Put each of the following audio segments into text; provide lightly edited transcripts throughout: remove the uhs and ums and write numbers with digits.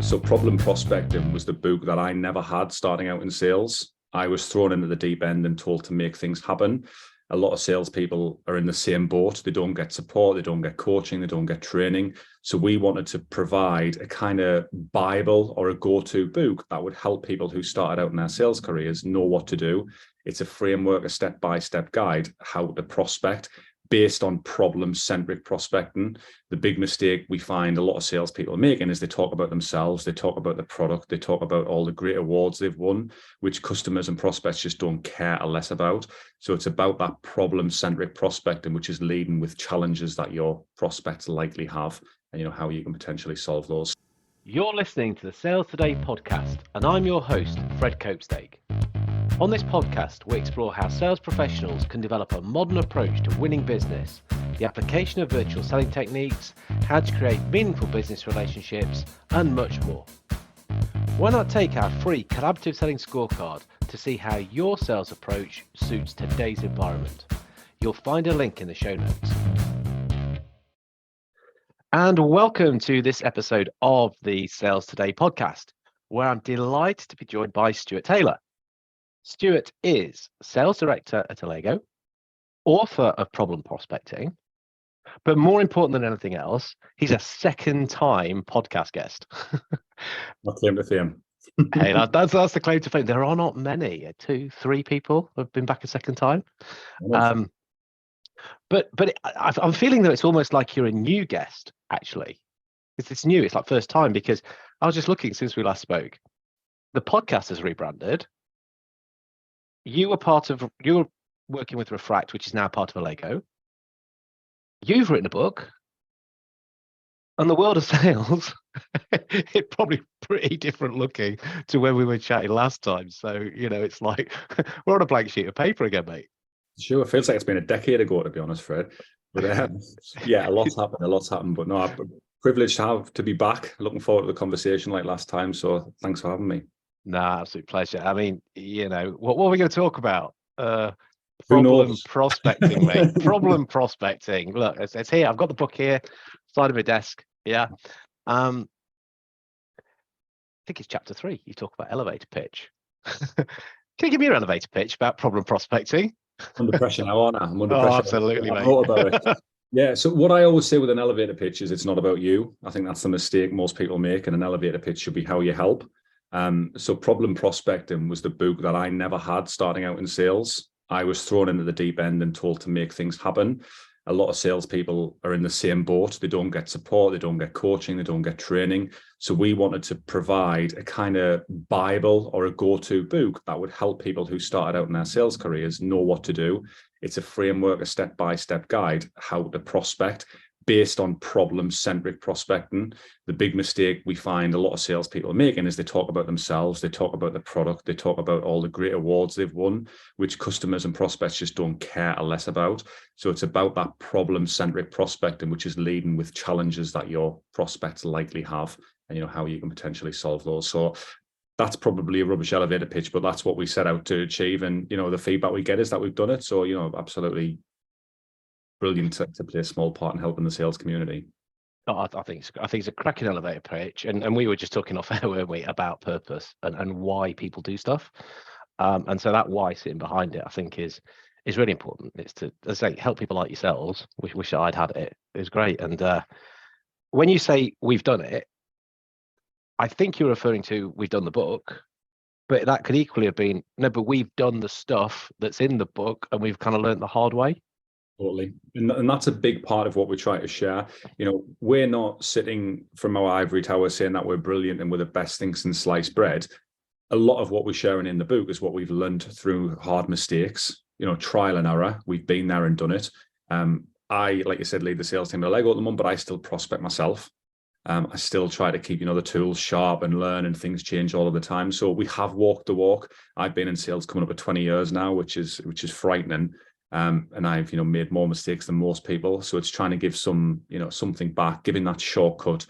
So Problem Prospecting was the book that I never had starting out in sales. I was thrown into the deep end and told to make things happen. A lot of salespeople are in the same boat. They don't get support, they don't get coaching, they don't get training. So we wanted to provide a kind of Bible or a go-to book that would help people who started out in their sales careers know what to do. It's a framework, a step-by-step guide, how to prospect, based on problem-centric prospecting. The big mistake we find a lot of salespeople are making is they talk about themselves, they talk about the product, they talk about all the great awards they've won, which customers and prospects just don't care or less about. So it's about that problem-centric prospecting, which is leading with challenges that your prospects likely have, and how you can potentially solve those. You're listening to the Sales Today podcast, and I'm your host, Fred Copestake. On this podcast, we explore how sales professionals can develop a modern approach to winning business, the application of virtual selling techniques, how to create meaningful business relationships, and much more. Why not take our free collaborative selling scorecard to see how your sales approach suits today's environment? You'll find a link in the show notes. And welcome to this episode of the Sales Today podcast, where I'm delighted to be joined by Stuart Taylor. Stuart is Sales Director at Allego, author of Problem Prospecting, but more important than anything else, he's a second-time podcast guest. My claim to fame. Hey, that's the claim to fame. There are not many, 2, 3 people who have been back a second time. But I'm feeling that it's almost like you're a new guest, actually. It's new, it's like first time, because I was just looking since we last spoke. The podcast has rebranded. You were working with Refract, which is now part of Allego. You've written a book, and the world of sales, it's probably pretty different looking to when we were chatting last time. So, it's like we're on a blank sheet of paper again, mate. Sure, it feels like it's been a decade ago, to be honest, Fred. But yeah, a lot's happened. But no, I'm privileged to be back. Looking forward to the conversation like last time. So thanks for having me. No, absolute pleasure. I mean, what are we going to talk about? Problem prospecting, mate. Problem prospecting. Look, it's here. I've got the book here, side of my desk. Yeah. I think it's chapter 3. You talk about elevator pitch. Can you give me your elevator pitch about problem prospecting? Under pressure now, aren't I? I'm under pressure. Absolutely, mate. About it. Yeah. So what I always say with an elevator pitch is it's not about you. I think that's the mistake most people make. And an elevator pitch should be how you help. So Problem Prospecting was the book that I never had starting out in sales. I was thrown into the deep end and told to make things happen. A lot of salespeople are in the same boat. They don't get support, they don't get coaching, they don't get training. So we wanted to provide a kind of Bible or a go-to book that would help people who started out in their sales careers know what to do. It's a framework, a step-by-step guide, how to prospect, based on problem-centric prospecting. The big mistake we find a lot of salespeople are making is they talk about themselves, they talk about the product, they talk about all the great awards they've won, which customers and prospects just don't care or less about. So it's about that problem-centric prospecting, which is leading with challenges that your prospects likely have, and how you can potentially solve those. So that's probably a rubbish elevator pitch, but that's what we set out to achieve. And, the feedback we get is that we've done it. So, absolutely brilliant to play a small part in helping the sales community. I think it's a cracking elevator pitch, and we were just talking off air, weren't we, about purpose and why people do stuff, and so that why sitting behind it, I think, is really important. It's to, as I say, help people like yourselves. Wish I'd had it. It was great. And when you say we've done it, I think you're referring to we've done the book, but that could equally have been no, but we've done the stuff that's in the book, and we've kind of learned the hard way. Totally. And that's a big part of what we try to share. We're not sitting from our ivory tower saying that we're brilliant and we're the best things since sliced bread. A lot of what we're sharing in the book is what we've learned through hard mistakes, trial and error. We've been there and done it. I, like you said, lead the sales team at Allego at the moment, but I still prospect myself. I still try to keep, the tools sharp and learn, and things change all of the time. So we have walked the walk. I've been in sales coming up at 20 years now, which is frightening. And I've, made more mistakes than most people. So it's trying to give something back, giving that shortcut,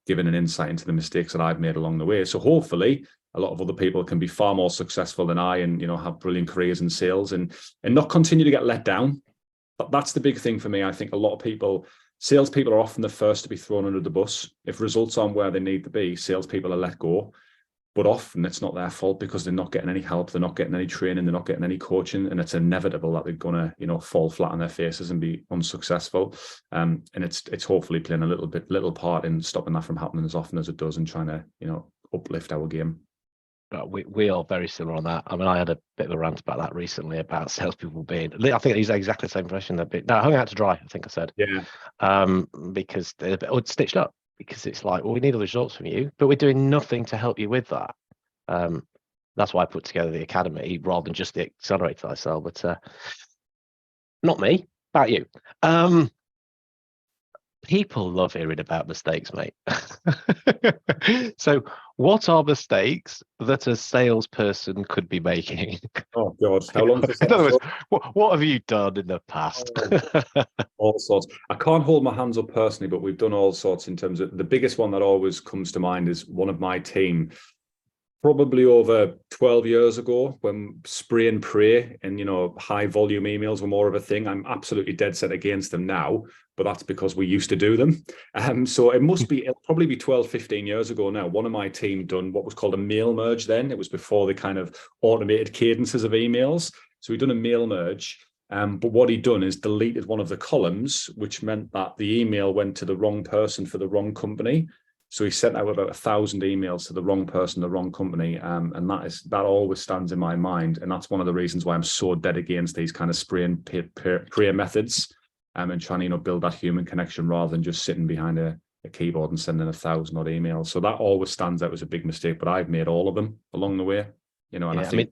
giving an insight into the mistakes that I've made along the way. So hopefully a lot of other people can be far more successful than I, and, have brilliant careers in sales and not continue to get let down. But that's the big thing for me. I think a lot of people salespeople are often the first to be thrown under the bus. If results aren't where they need to be, salespeople are let go. But often it's not their fault because they're not getting any help, they're not getting any training, they're not getting any coaching, and it's inevitable that they're gonna, fall flat on their faces and be unsuccessful. And it's hopefully playing a little part in stopping that from happening as often as it does and trying to, uplift our game. But we are very similar on that. I mean, I had a bit of a rant about that recently about salespeople being. I think he's exactly the same impression. No, hung out to dry. I think I said. Yeah. Because they're a bit stitched up. Because it's like, well, we need all the results from you, but we're doing nothing to help you with that. That's why I put together the academy rather than just the accelerator I sell. But not me. About you. People love hearing about mistakes, mate. So what are mistakes that a salesperson could be making? Oh God, how long is this? In other words, what have you done in the past? All sorts. I can't hold my hands up personally, but we've done all sorts in terms of the biggest one that always comes to mind is one of my team, probably over 12 years ago, when spray and pray and high volume emails were more of a thing. I'm absolutely dead set against them now, but that's because we used to do them. So it'll probably be 12, 15 years ago now. One of my team done what was called a mail merge then. It was before the kind of automated cadences of emails. So we'd done a mail merge. But what he'd done is deleted one of the columns, which meant that the email went to the wrong person for the wrong company. So he sent out about 1,000 emails to the wrong person, the wrong company, and that always stands in my mind, and that's one of the reasons why I'm so dead against these kind of spray and pray methods, and trying to build that human connection rather than just sitting behind a keyboard and sending 1,000 odd emails. So that always stands out as a big mistake, but I've made all of them along the way, and I think.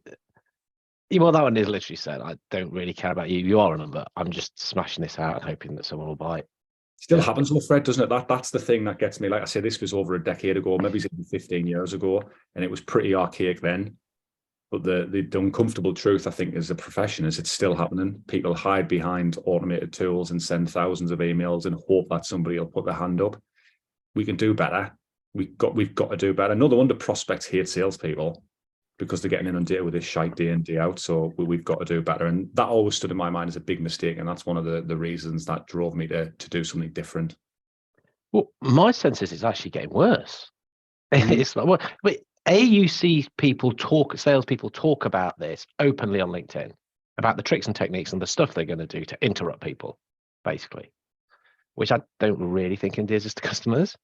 Well, that one is literally said, I don't really care about you. You are a number. I'm just smashing this out and hoping that someone will buy it. Still happens though, Fred, doesn't it? That's the thing that gets me. Like I said, this was over a decade ago, maybe even 15 years ago, and it was pretty archaic then. But the uncomfortable truth, I think, as a profession, is it's still happening. People hide behind automated tools and send thousands of emails and hope that somebody will put their hand up. We can do better. We've got to do better. No wonder prospects hate salespeople, because they're getting inundated with this shite day in, day out. So we've got to do better. And that always stood in my mind as a big mistake. And that's one of the reasons that drove me to do something different. Well, my sense is it's actually getting worse. It's like, you see salespeople talk about this openly on LinkedIn, about the tricks and techniques and the stuff they're going to do to interrupt people, basically, which I don't really think endears to customers.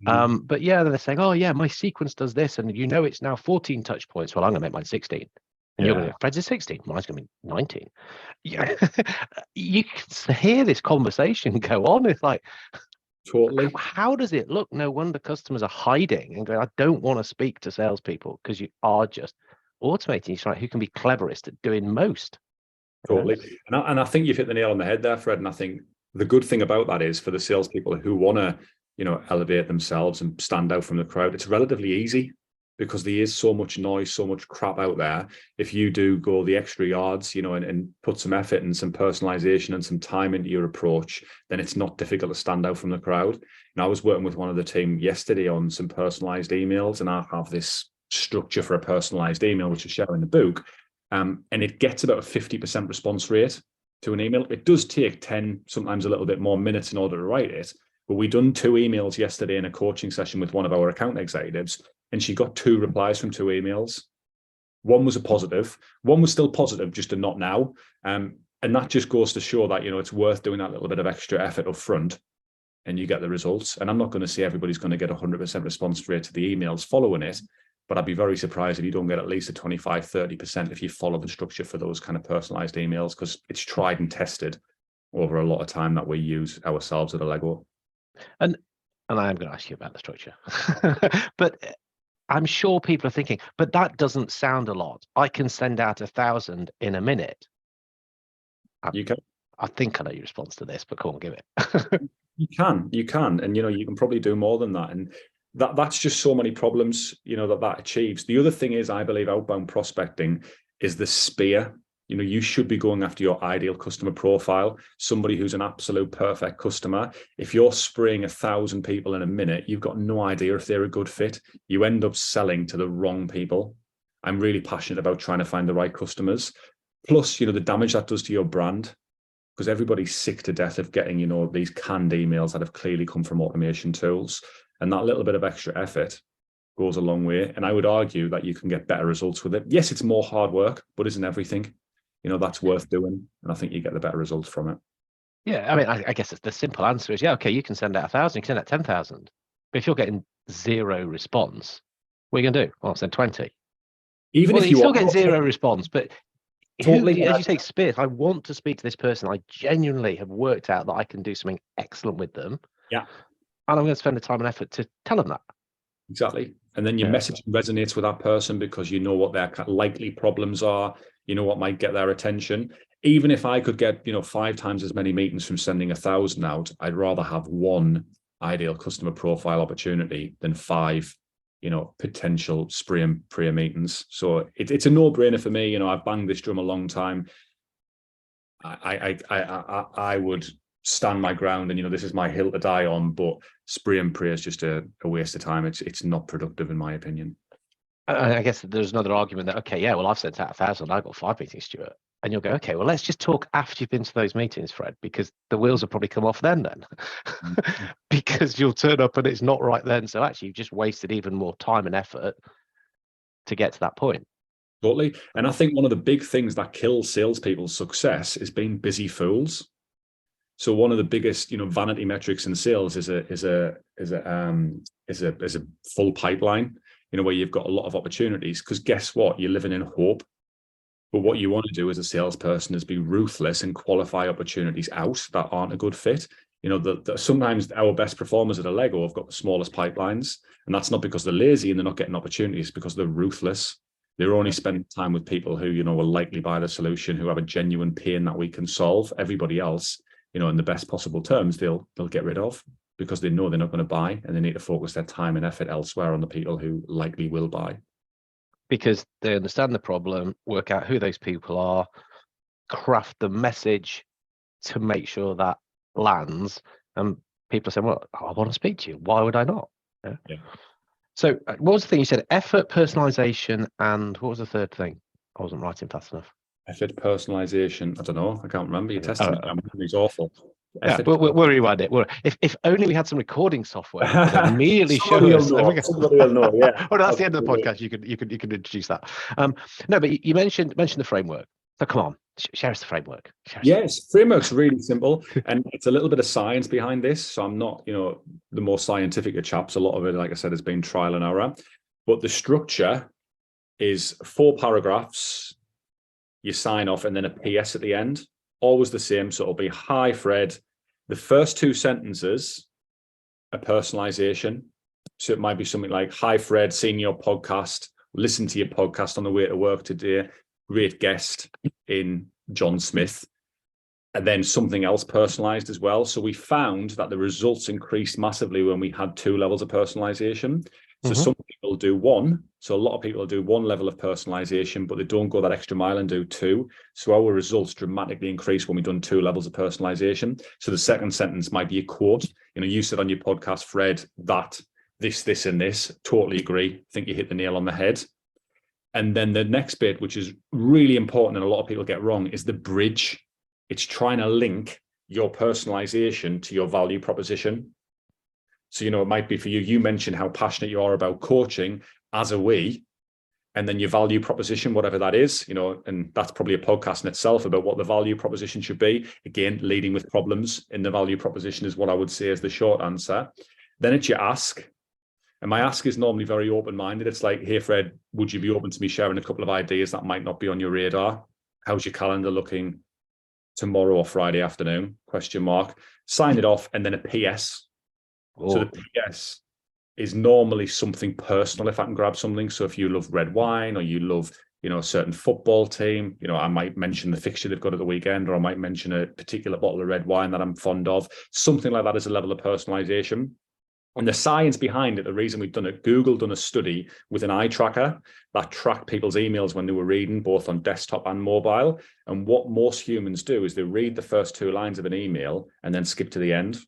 But yeah, they're saying, oh yeah, my sequence does this, and it's now 14 touch points. Well, I'm gonna make mine 16, and you're gonna Fred's is 16, mine's gonna be 19. Yeah, you can hear this conversation go on. It's like, totally. How does it look? No wonder customers are hiding and going, I don't want to speak to salespeople, because you are just automating. It's like, who can be cleverest at doing most? Totally. And I think you've hit the nail on the head there, Fred. And I think the good thing about that is, for the salespeople who want to elevate themselves and stand out from the crowd, it's relatively easy, because there is so much noise, so much crap out there. If you do go the extra yards, and put some effort and some personalization and some time into your approach, then it's not difficult to stand out from the crowd. And I was working with one of the team yesterday on some personalized emails, and I have this structure for a personalized email, which I share in the book. And it gets about a 50% response rate to an email. It does take 10, sometimes a little bit more minutes in order to write it. But we done 2 emails yesterday in a coaching session with one of our account executives, and she got 2 replies from 2 emails. One was a positive, one was still positive, just a not now. And that just goes to show that, it's worth doing that little bit of extra effort up front, and you get the results. And I'm not going to say everybody's going to get 100% response rate to the emails following it, but I'd be very surprised if you don't get at least a 25, 30% if you follow the structure for those kind of personalized emails, because it's tried and tested over a lot of time that we use ourselves at Allegro. And I am going to ask you about the structure, but I'm sure people are thinking, but that doesn't sound a lot. I can send out 1,000 in a minute. You can. I think I know your response to this, but come on, give it. You can, and you can probably do more than that. And that's just so many problems, that achieves. The other thing is, I believe outbound prospecting is the spear. You should be going after your ideal customer profile, somebody who's an absolute perfect customer. If you're spraying 1,000 people in a minute, you've got no idea if they're a good fit. You end up selling to the wrong people. I'm really passionate about trying to find the right customers. Plus, the damage that does to your brand. because everybody's sick to death of getting, these canned emails that have clearly come from automation tools. And that little bit of extra effort goes a long way. And I would argue that you can get better results with it. Yes, it's more hard work, but isn't everything, that's worth doing. And I think you get the better results from it. Yeah, I mean, I guess the simple answer is, yeah, okay, you can send out 1,000, you can send out 10,000. But if you're getting zero response, what are you going to do? Well, send 20. Even if you're you still getting zero response, but totally, as you say, Spears, I want to speak to this person. I genuinely have worked out that I can do something excellent with them. Yeah. And I'm going to spend the time and effort to tell them that. Exactly. And then your message resonates with that person because you know what their likely problems are, what might get their attention. Even if I could get, 5 times as many meetings from sending 1,000 out, I'd rather have one ideal customer profile opportunity than 5, potential spray and pray meetings. So it's a no-brainer for me. I've banged this drum a long time. I would stand my ground, and this is my hill to die on, but spray and pray is just a waste of time. It's not productive in my opinion. I guess there's another argument that, okay, yeah, well, I've sent out 1,000, I've got 5 meetings, Stuart. And you'll go, okay, well, let's just talk after you've been to those meetings, Fred, because the wheels will probably come off then. Because you'll turn up and it's not right then. So actually, you've just wasted even more time and effort to get to that point. Totally. And I think one of the big things that kills salespeople's success is being busy fools. So one of the biggest, vanity metrics in sales is a full pipeline, where you've got a lot of opportunities. Because guess what? You're living in hope. But what you want to do as a salesperson is be ruthless and qualify opportunities out that aren't a good fit. Sometimes our best performers at a Lego have got the smallest pipelines, and that's not because they're lazy and they're not getting opportunities, because they're ruthless. They're only spending time with people who, will likely buy the solution, who have a genuine pain that we can solve. Everybody else, in the best possible terms, they'll get rid of, because they know they're not going to buy, and they need to focus their time and effort elsewhere on the people who likely will buy. Because they understand the problem, work out who those people are, craft the message to make sure that lands. And people are saying, well, I want to speak to you. Why would I not? Yeah. So what was the thing you said? Effort, personalization, and what was the third thing? I wasn't writing fast enough. Effort, personalization. I don't know. I can't remember. You're testing me. It's awful. Yeah, we'll rewind it. If only we had some recording software that immediately show us. Somebody will know. Yeah. Well, that's the end of the podcast. You can introduce that. No, but you mentioned the framework. So come on, share us the framework. Yes, framework's really simple, and it's a little bit of science behind this. So I'm not, the more scientific of chaps. A lot of it, like I said, has been trial and error. But the structure is 4 paragraphs. You sign off, and then a PS at the end. Always the same. So it'll be, hi, Fred. The first 2 sentences are personalization. So it might be something like, hi, Fred, seen your podcast, listen to your podcast on the way to work today. Great guest in John Smith. And then something else personalized as well. So we found that the results increased massively when we had 2 levels of personalization. So some people do 1. So a lot of people do 1 level of personalization, but they don't go that extra mile and do 2. So our results dramatically increase when we've done 2 levels of personalization. So the second sentence might be a quote. You said on your podcast, Fred, that this, and this. Totally agree. Think you hit the nail on the head. And then the next bit, which is really important and a lot of people get wrong, is the bridge. It's trying to link your personalization to your value proposition. So, it might be for you, you mentioned how passionate you are about coaching, as are we, and then your value proposition, whatever that is, and that's probably a podcast in itself about what the value proposition should be. Again, leading with problems in the value proposition is what I would say is the short answer. Then it's your ask. And my ask is normally very open-minded. It's like, hey, Fred, would you be open to me sharing a couple of ideas that might not be on your radar? How's your calendar looking tomorrow or Friday afternoon? ? Sign it off, and then a PS. Oh. So the PS is normally something personal, if I can grab something. So if you love red wine, or you love, a certain football team, I might mention the fixture they've got at the weekend, or I might mention a particular bottle of red wine that I'm fond of. Something like that is a level of personalization. And the science behind it, the reason we've done it, Google done a study with an eye tracker that tracked people's emails when they were reading, both on desktop and mobile. And what most humans do is they read the first 2 lines of an email and then skip to the end.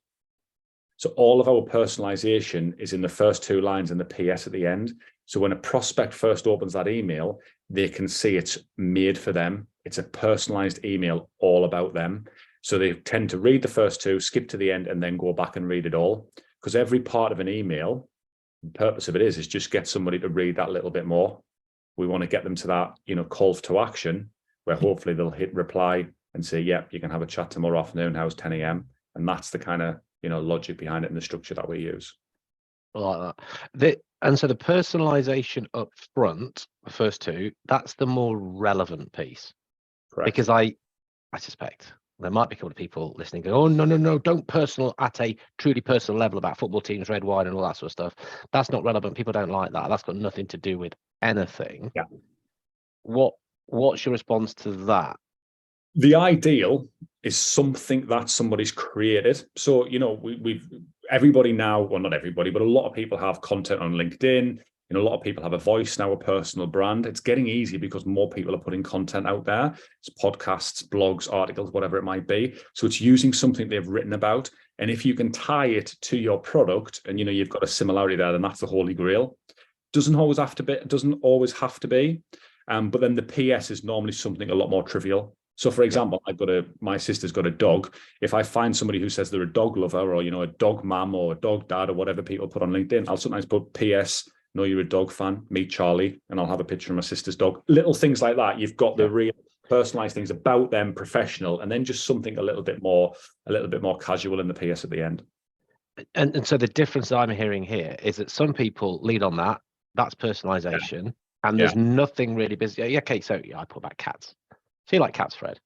So all of our personalization is in the first 2 lines and the PS at the end. So when a prospect first opens that email, they can see it's made for them. It's a personalized email all about them. So they tend to read the first two, skip to the end, and then go back and read it all. Because every part of an email, the purpose of it is just get somebody to read that little bit more. We want to get them to that, call to action, where hopefully they'll hit reply and say, yep, you can have a chat tomorrow afternoon. How's 10 a.m.? And that's the kind of, logic behind it and the structure that we use. I like that. And so the personalization up front, the first two, that's the more relevant piece. Correct. Because I suspect there might be a couple of people listening going, oh, no, don't personal at a truly personal level about football teams, red wine and all that sort of stuff. That's not relevant. People don't like that. That's got nothing to do with anything. Yeah. What's your response to that? The ideal is something that somebody's created. So, everybody now, well, not everybody, but a lot of people have content on LinkedIn. A lot of people have a voice now, a personal brand. It's getting easy because more people are putting content out there. It's podcasts, blogs, articles, whatever it might be. So it's using something they've written about. And if you can tie it to your product and, you've got a similarity there, then that's the holy grail. Doesn't always have to be. But then the PS is normally something a lot more trivial. So, for example, my sister's got a dog. If I find somebody who says they're a dog lover or, a dog mum or a dog dad or whatever people put on LinkedIn, I'll sometimes put PS, know you're a dog fan, meet Charlie, and I'll have a picture of my sister's dog. Little things like that. You've got the real personalized things about them, professional, and then just something a little bit more casual in the PS at the end. And so the difference I'm hearing here is that some people lead on that. That's personalization. And there's nothing really busy. Yeah, okay, so I put back cats. So you like cats, Fred?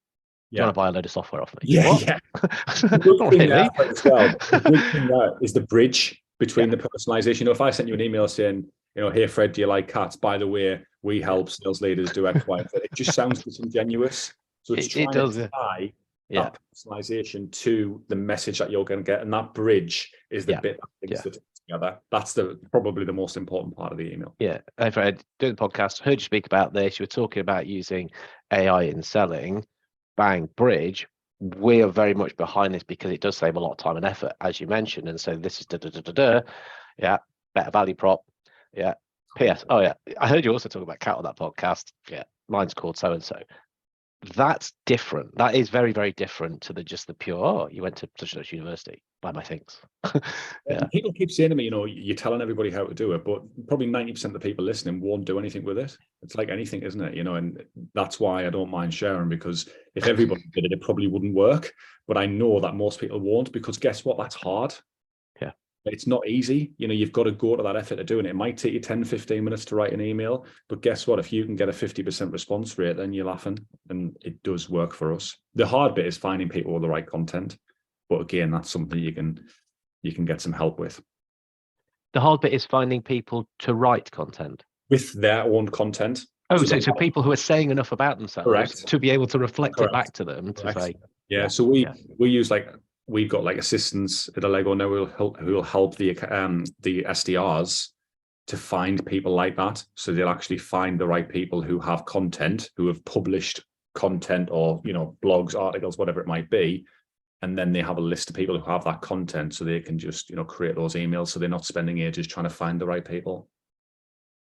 Do you want to buy a load of software off me? Yeah. The good thing there as well, the good thing there is the bridge between the personalization. If I sent you an email saying, hey, Fred, do you like cats? By the way, we help sales leaders do X, Y, and Z. It just sounds disingenuous. So it's trying to tie that personalization to the message that you're going to get. And that bridge is the bit that brings the two together. That's probably the most important part of the email. Yeah. Hey, Fred, doing the podcast, heard you speak about this. You were talking about using AI in selling. Bang, bridge. We are very much behind this because it does save a lot of time and effort, as you mentioned. And so this is yeah, better value prop. Yeah. PS. Oh yeah, I heard you also talk about cat on that podcast. Yeah, mine's called so and so. That's different. That is very, very different to the pure. Oh, you went to such and such university. Buy my things. People keep saying to me, you're telling everybody how to do it, but probably 90% of the people listening won't do anything with it. It's like anything, isn't it? And that's why I don't mind sharing, because if everybody did it, it probably wouldn't work. But I know that most people won't, because guess what? That's hard. Yeah. It's not easy. You've got to go to that effort of doing it. It might take you 10, 15 minutes to write an email, but guess what? If you can get a 50% response rate, then you're laughing, and it does work for us. The hard bit is finding people with the right content. But again, that's something you can get some help with. The hard bit is finding people to write content. With their own content. Oh, so people who are saying enough about themselves to be able to reflect it back to them to say. Yeah. So we use we've got assistants at Allego now who will help the SDRs to find people like that. So they'll actually find the right people who have content, who have published content or, blogs, articles, whatever it might be. And then they have a list of people who have that content, so they can just, create those emails. So they're not spending ages trying to find the right people.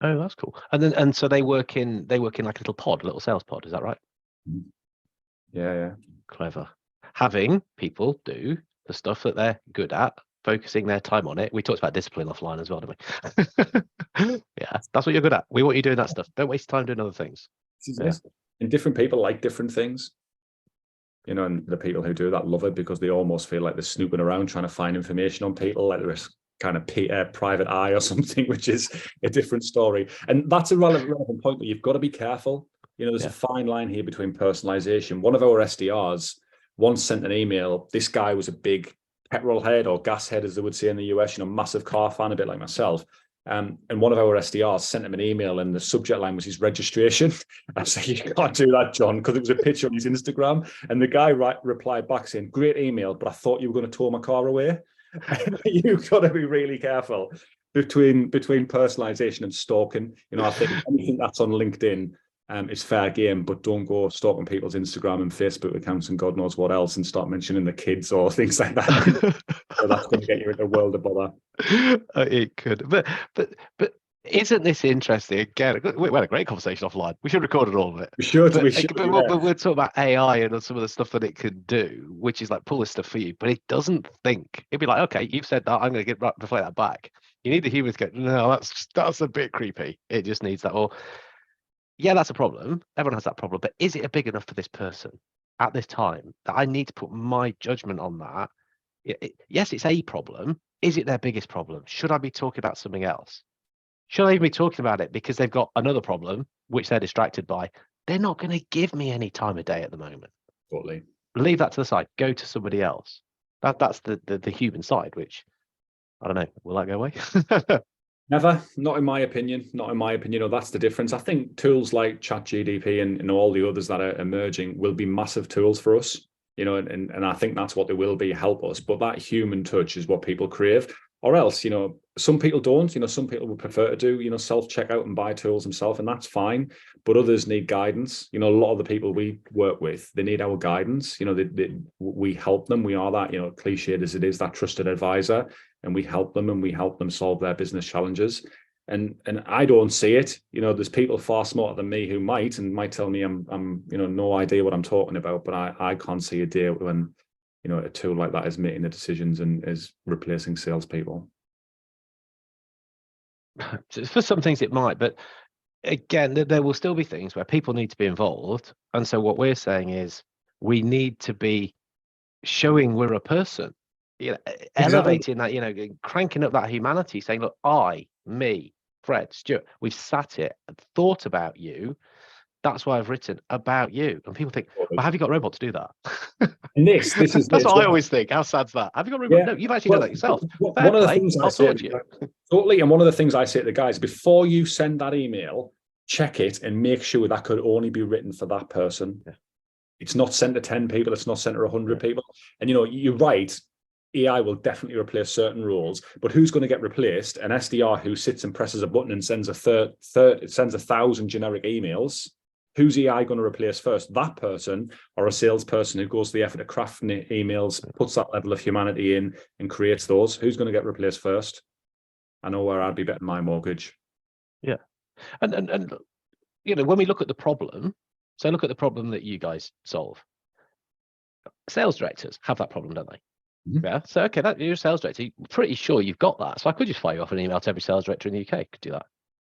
Oh, that's cool. And so they work in like a little pod, a little sales pod. Is that right? Yeah. Clever. Having people do the stuff that they're good at, focusing their time on it. We talked about discipline offline as well, didn't we? Yeah, that's what you're good at. We want you doing that stuff. Don't waste time doing other things. And different people like different things. And the people who do that love it because they almost feel like they're snooping around trying to find information on people, like there's kind of private eye or something, which is a different story. And that's a relevant point, but you've got to be careful. There's a fine line here between personalization. One of our SDRs once sent an email. This guy was a big petrol head or gas head, as they would say in the US, massive car fan, a bit like myself. And one of our SDRs sent him an email, and the subject line was his registration. I said, "You can't do that, John," because it was a picture on his Instagram. And the guy replied back saying, "Great email, but I thought you were going to tow my car away." You've got to be really careful between personalization and stalking. I think anything that's on LinkedIn is fair game, but don't go stalking people's Instagram and Facebook accounts and God knows what else and start mentioning the kids or things like that. So that's going to get you in a world of bother. It could, but Isn't this interesting? Again, we had a great conversation offline. We should have recorded all of it. We should, But, we should. but we're talking about AI and some of the stuff that it can do, which is like pull this stuff for you, but it doesn't think. It'd be like, okay, you've said that, I'm going to reflect that back. You need the human to go, no, that's a bit creepy. It just needs that. Or, yeah, that's a problem. Everyone has that problem. But is it big enough for this person at this time that I need to put my judgment on that? Yes, it's a problem. Is it their biggest problem? Should I be talking about something else? Should I even be talking about it because they've got another problem which they're distracted by? They're not going to give me any time of day at the moment. Totally. Leave that to the side. Go to somebody else. That's the human side, which I don't know. Will that go away? Never, not in my opinion. Not in my opinion. You know, that's the difference. I think tools like ChatGPT and all the others that are emerging will be massive tools for us. You know, and I think that's what they will be, help us. But that human touch is what people crave. Or else, you know, some people don't. You know, some people would prefer to do, you know, self-checkout and buy tools themselves, and that's fine. But others need guidance. You know, a lot of the people we work with, they need our guidance. You know, we help them. We are that, you know, cliched as it is, that trusted advisor, and we help them and we help them solve their business challenges. And I don't see it. You know, there's people far smarter than me who might tell me I'm you know, no idea what I'm talking about, but I can't see a day when, you know, a tool like that is making the decisions and is replacing salespeople. For some things it might, but again, there will still be things where people need to be involved. And so what we're saying is we need to be showing we're a person, you know, elevating that, you know, cranking up that humanity, saying, look, me, Fred, Stuart, we've sat here and thought about you. That's why I've written about you. And people think, well, have you got a robot to do that? And this is that's what I always think. How sad's that? Have you got a robot? Yeah. No, you've actually done that yourself. One of the things I say to you. Totally. And one of the things I say to the guys, before you send that email, check it and make sure that could only be written for that person. Yeah. It's not sent to 10 people. It's not sent to 100 people. And, you know, you're right. AI will definitely replace certain roles, but who's going to get replaced? An SDR who sits and presses a button and sends sends 1,000 generic emails. Who's AI going to replace first? That person or a salesperson who goes to the effort of crafting emails, puts that level of humanity in and creates those? Who's going to get replaced first? I know where I'd be betting my mortgage. Yeah. And you know, when we look at the problem, so look at the problem that you guys solve. Sales directors have that problem, don't they? Mm-hmm. Yeah. So, okay, you're a sales director. You're pretty sure you've got that. So I could just fire you off an email to every sales director in the UK. Could do that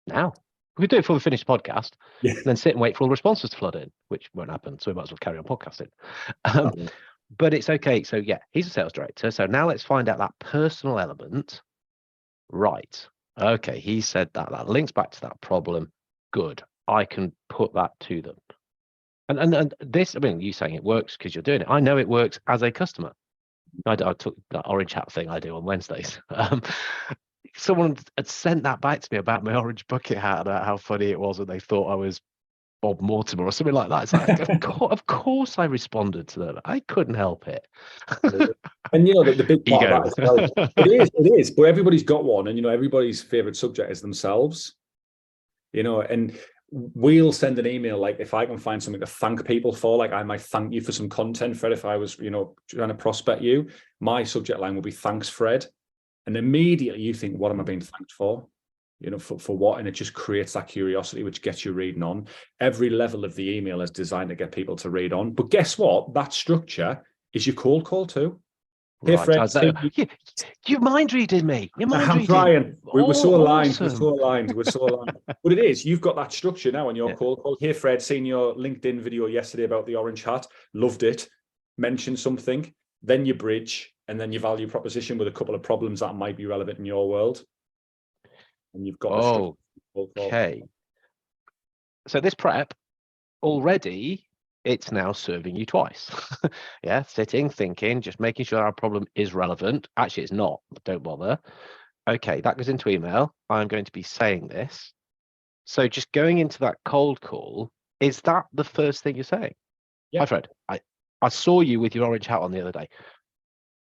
now. We could do it before we finish the podcast, and then sit and wait for all the responses to flood in, which won't happen. So we might as well carry on podcasting. But it's okay. So yeah, he's a sales director. So now let's find out that personal element. Right. Okay. He said that links back to that problem. Good. I can put that to them. And this, I mean, you saying it works because you're doing it. I know it works as a customer. I took that orange hat thing I do on Wednesdays. Someone had sent that back to me about my orange bucket hat, about how funny it was, and they thought I was Bob Mortimer or something like that. It's like, of course I responded to them. I couldn't help it. And you know, the big part of that as well, it is, but everybody's got one, and you know, everybody's favorite subject is themselves. You know, and we'll send an email, like if I can find something to thank people for, like I might thank you for some content, Fred, if I was, you know, trying to prospect you, my subject line will be thanks, Fred. And immediately you think, what am I being thanked for? You know, for what? And it just creates that curiosity, which gets you reading on. Every level of the email is designed to get people to read on. But guess what? That structure is your cold call too. Hey, right. Fred, you mind reading me. I'm trying. We're so aligned. Awesome. We're so aligned. We're so aligned. But it is. You've got that structure now on your cold call. Hey, Fred, seen your LinkedIn video yesterday about the orange hat. Loved it. Mention something. Then you bridge, and then your value proposition with a couple of problems that might be relevant in your world. And you've got okay. So this prep already, it's now serving you twice. Yeah, sitting, thinking, just making sure our problem is relevant. Actually, it's not. Don't bother. Okay, that goes into email. I'm going to be saying this. So just going into that cold call, is that the first thing you're saying? Yeah. Hi, Fred. I saw you with your orange hat on the other day.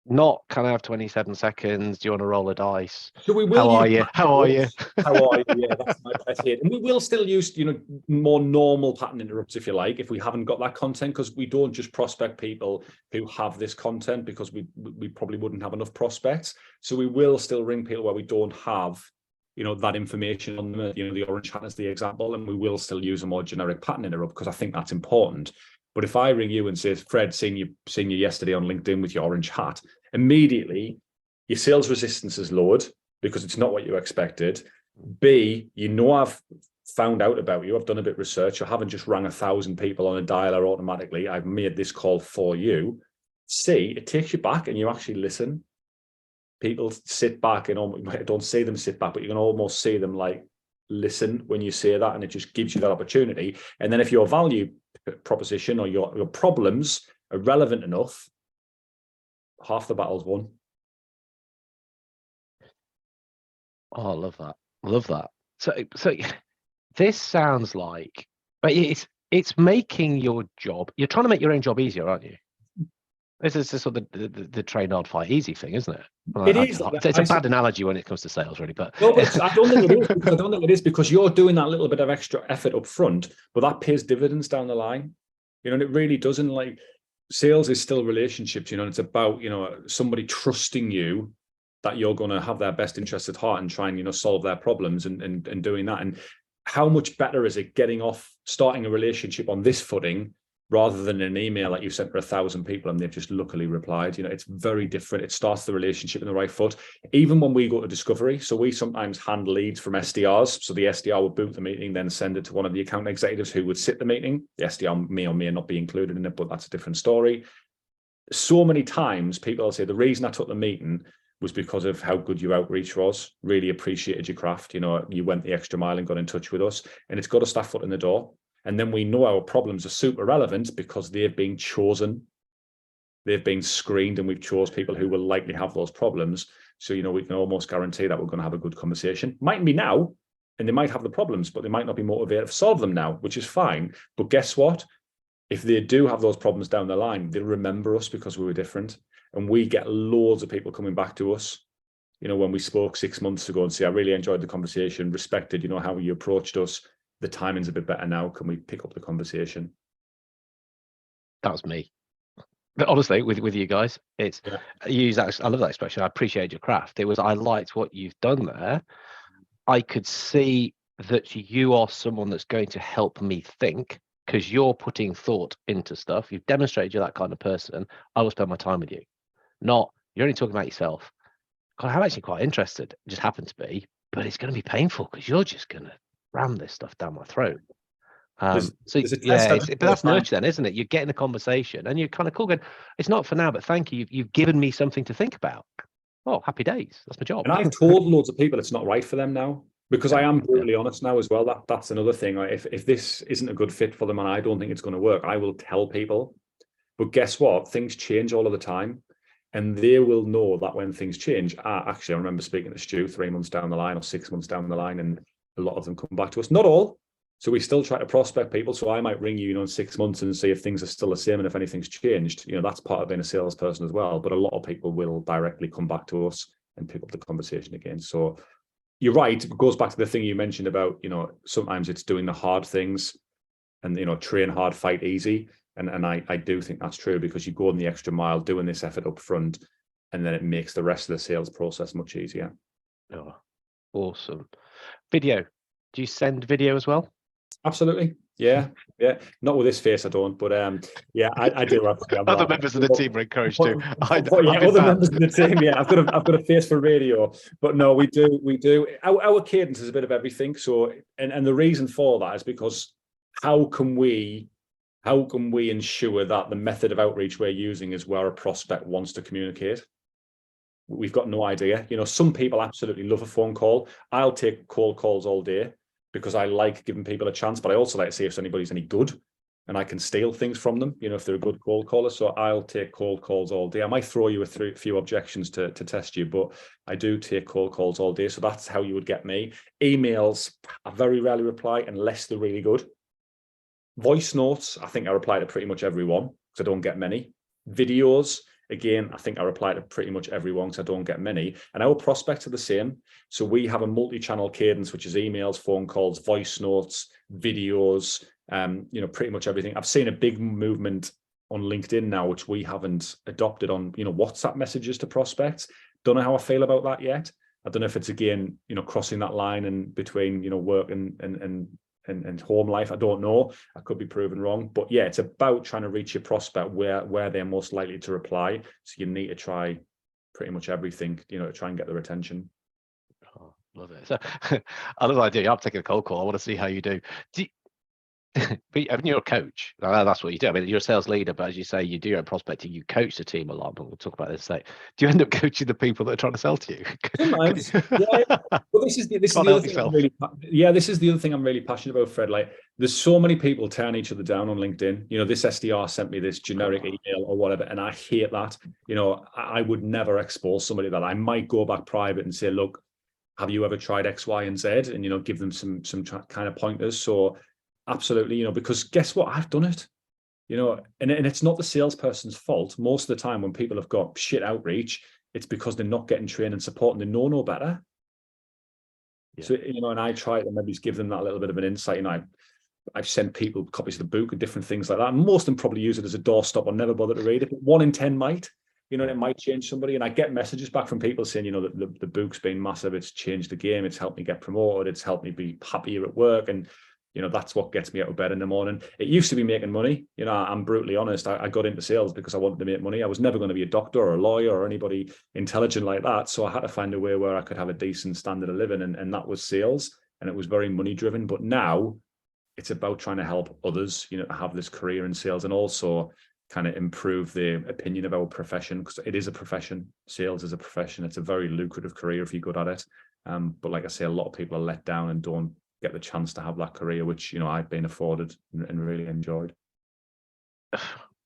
Not, can I have 27 seconds? Do you want to roll a dice? So we will. How are you? How are you? How are you? Yeah, that's my pet hate. And we will still use, you know, more normal pattern interrupts, if you like, if we haven't got that content, because we don't just prospect people who have this content, because we probably wouldn't have enough prospects. So we will still ring people where we don't have, that information on them. The orange hat is the example, and we will still use a more generic pattern interrupt because I think that's important. But if I ring you and say, Fred, seen you yesterday on LinkedIn with your orange hat, immediately your sales resistance is lowered because it's not what you expected. B, I've found out about you. I've done a bit of research. I haven't just rang 1,000 people on a dialer automatically. I've made this call for you. C, it takes you back and you actually listen. People sit back and don't see them sit back, but you can almost see them like listen when you say that, and it just gives you that opportunity. And then if your value proposition or your problems are relevant enough, half the battle's won. Oh, I love that. I love that. So this sounds like it's making your job. You're trying to make your own job easier, aren't you? This is sort of the train hard, fight easy thing, isn't it? It is. It's a bad analogy when it comes to sales, really. But no, but I don't think it is. I don't think it is because you're doing that little bit of extra effort up front, but that pays dividends down the line. And it really doesn't. Like, sales is still relationships. And it's about somebody trusting you that you're going to have their best interest at heart and try and solve their problems and doing that. And how much better is it starting a relationship on this footing rather than an email that you sent for 1,000 people and they've just luckily replied? It's very different. It starts the relationship in the right foot. Even when we go to discovery, so we sometimes hand leads from SDRs. So the SDR would book the meeting, then send it to one of the account executives who would sit the meeting. The SDR may or may not be included in it, but that's a different story. So many times people will say, the reason I took the meeting was because of how good your outreach was. Really appreciated your craft. You went the extra mile and got in touch with us, and it's got a staff foot in the door. And then we know our problems are super relevant because they've been chosen. They've been screened, and we've chose people who will likely have those problems. So, we can almost guarantee that we're going to have a good conversation. Mightn't be now, and they might have the problems, but they might not be motivated to solve them now, which is fine. But guess what? If they do have those problems down the line, they'll remember us because we were different. And we get loads of people coming back to us, when we spoke 6 months ago and say, I really enjoyed the conversation, respected, how you approached us. The timing's a bit better now. Can we pick up the conversation? That was me. But honestly, with you guys, it's I love that expression. I appreciate your craft. I liked what you've done there. I could see that you are someone that's going to help me think, because you're putting thought into stuff. You've demonstrated you're that kind of person. I will spend my time with you. Not, you're only talking about yourself. God, I'm actually quite interested. It just happened to be, but it's going to be painful because you're just going to ram this stuff down my throat. But that's nurture then, isn't it? You're getting a conversation and you're kind of cool going, it's not for now, but thank you. You've given me something to think about. Oh, happy days. That's my job. And I've told loads of people it's not right for them now, because I am brutally honest now as well. That's another thing. If this isn't a good fit for them and I don't think it's going to work, I will tell people. But guess what? Things change all of the time. And they will know that when things change. Actually, I remember speaking to Stu 3 months down the line or 6 months down the line, and a lot of them come back to us. Not all. So we still try to prospect people. So I might ring you, in 6 months and see if things are still the same and if anything's changed. That's part of being a salesperson as well. But a lot of people will directly come back to us and pick up the conversation again. So you're right. It goes back to the thing you mentioned about, sometimes it's doing the hard things and, train hard, fight easy. And I do think that's true, because you go on the extra mile doing this effort up front, and then it makes the rest of the sales process much easier. Oh, awesome. Video. Do you send video as well? Absolutely. Yeah. Not with this face, I don't. But I do. Other members of the team are encouraged to. Other members of the team. Yeah, I've got a face for radio. But no, we do. Our cadence is a bit of everything. So, and the reason for that is because how can we ensure that the method of outreach we're using is where a prospect wants to communicate? We've got no idea. Some people absolutely love a phone call. I'll take cold calls all day because I like giving people a chance, but I also like to see if anybody's any good and I can steal things from them, if they're a good cold caller. So I'll take cold calls all day. I might throw you a few objections to test you, but I do take cold calls all day. So that's how you would get me. Emails, I very rarely reply unless they're really good. Voice notes, I think I reply to pretty much everyone because I don't get many. Videos, again, I think I reply to pretty much everyone because I don't get many. And our prospects are the same. So we have a multi-channel cadence, which is emails, phone calls, voice notes, videos, pretty much everything. I've seen a big movement on LinkedIn now, which we haven't adopted on, WhatsApp messages to prospects. Don't know how I feel about that yet. I don't know if it's again, crossing that line and between, work and home life. I don't know. I could be proven wrong, but yeah, it's about trying to reach your prospect where they're most likely to reply. So you need to try pretty much everything, to try and get their attention. Oh, love it. So I love the idea. I'm taking a cold call. I want to see how you do. But I mean, you're a coach. That's what you do. I mean, you're a sales leader, but as you say, you do your own prospecting. You coach the team a lot, but we'll talk about this later. Do you end up coaching the people that are trying to sell to you? Sometimes, yeah. But this is the other thing this is the other thing I'm really passionate about, Fred. Like, there's so many people tearing each other down on LinkedIn. This SDR sent me this generic email or whatever, and I hate that. I would never expose somebody that. I might go back private and say, look, have you ever tried X, Y, and Z? And give them some kind of pointers. So absolutely, because guess what? I've done it. And it's not the salesperson's fault. Most of the time when people have got shit outreach, it's because they're not getting trained and support and they know no better. Yeah. So, and I try to maybe give them that little bit of an insight. I've sent people copies of the book and different things like that. And most of them probably use it as a doorstop or never bother to read it. But 1 in 10 might, it might change somebody. And I get messages back from people saying, that the book's been massive. It's changed the game. It's helped me get promoted. It's helped me be happier at work. And that's what gets me out of bed in the morning. It used to be making money. I'm brutally honest. I got into sales because I wanted to make money. I was never going to be a doctor or a lawyer or anybody intelligent like that. So I had to find a way where I could have a decent standard of living. And that was sales. And it was very money driven. But now it's about trying to help others, to have this career in sales and also kind of improve the opinion of our profession, because it is a profession. Sales is a profession. It's a very lucrative career if you're good at it. But like I say, a lot of people are let down and don't get the chance to have that career, which I've been afforded and really enjoyed.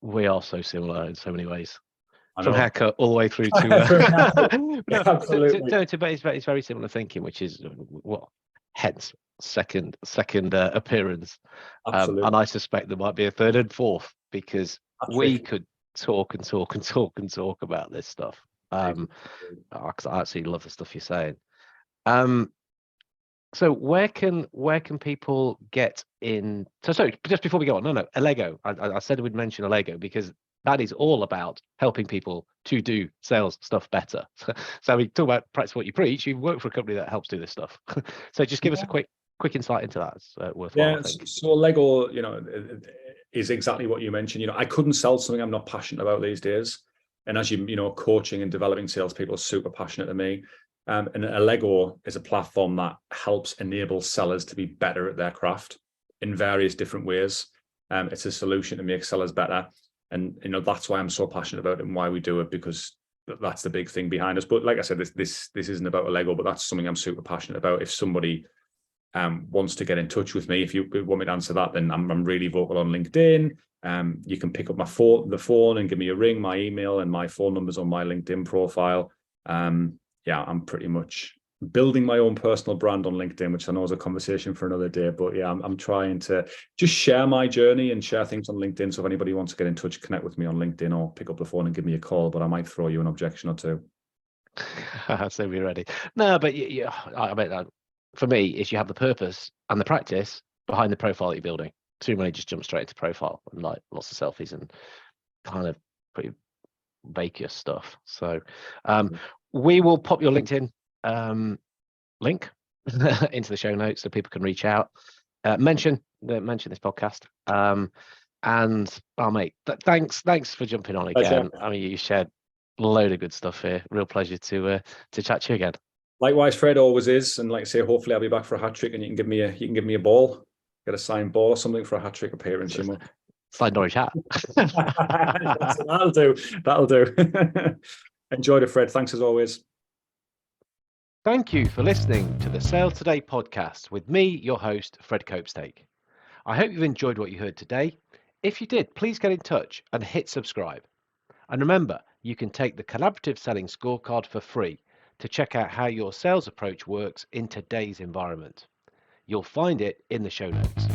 We are so similar in so many ways, from haircut all the way through to absolutely. But it's very similar thinking, which is what hence second appearance. And I suspect there might be a third and fourth, because we could talk about this stuff. Because I actually love the stuff you're saying. So where can people get in? So sorry, just before we go on, no, Allego. I said we'd mention Allego because that is all about helping people to do sales stuff better. So we talk about practice what you preach. You work for a company that helps do this stuff. So just give us a quick insight into that. It's worthwhile. Yeah, so Allego, is exactly what you mentioned. I couldn't sell something I'm not passionate about these days. And as coaching and developing salespeople is super passionate to me. And Allego is a platform that helps enable sellers to be better at their craft in various different ways. It's a solution to make sellers better. And, that's why I'm so passionate about it and why we do it, because that's the big thing behind us. But like I said, this isn't about Allego, but that's something I'm super passionate about. If somebody wants to get in touch with me, if you want me to answer that, then I'm really vocal on LinkedIn. You can pick up the phone and give me a ring. My email and my phone number's on my LinkedIn profile. I'm pretty much building my own personal brand on LinkedIn, which I know is a conversation for another day. But yeah, I'm trying to just share my journey and share things on LinkedIn. So if anybody wants to get in touch, connect with me on LinkedIn or pick up the phone and give me a call. But I might throw you an objection or two. So we're ready. No, but I mean, for me, is you have the purpose and the practice behind the profile that you're building. Too many just jump straight into profile and like lots of selfies and kind of pretty vacuous stuff. So we will pop your LinkedIn link into the show notes so people can reach out, mention this podcast. And mate, thanks for jumping on again. I mean, you shared a load of good stuff here. Real pleasure to chat to you again. Likewise, Fred, always is. And like I say, hopefully I'll be back for a hat trick and you can give me a ball, get a signed ball or something for a hat trick appearance. Signed orange hat. That'll do. Enjoyed it, Fred. Thanks as always. Thank you for listening to the Sale Today podcast with me, your host, Fred Copestake. I hope you've enjoyed what you heard today. If you did, please get in touch and hit subscribe. And remember, you can take the Collaborative Selling Scorecard for free to check out how your sales approach works in today's environment. You'll find it in the show notes.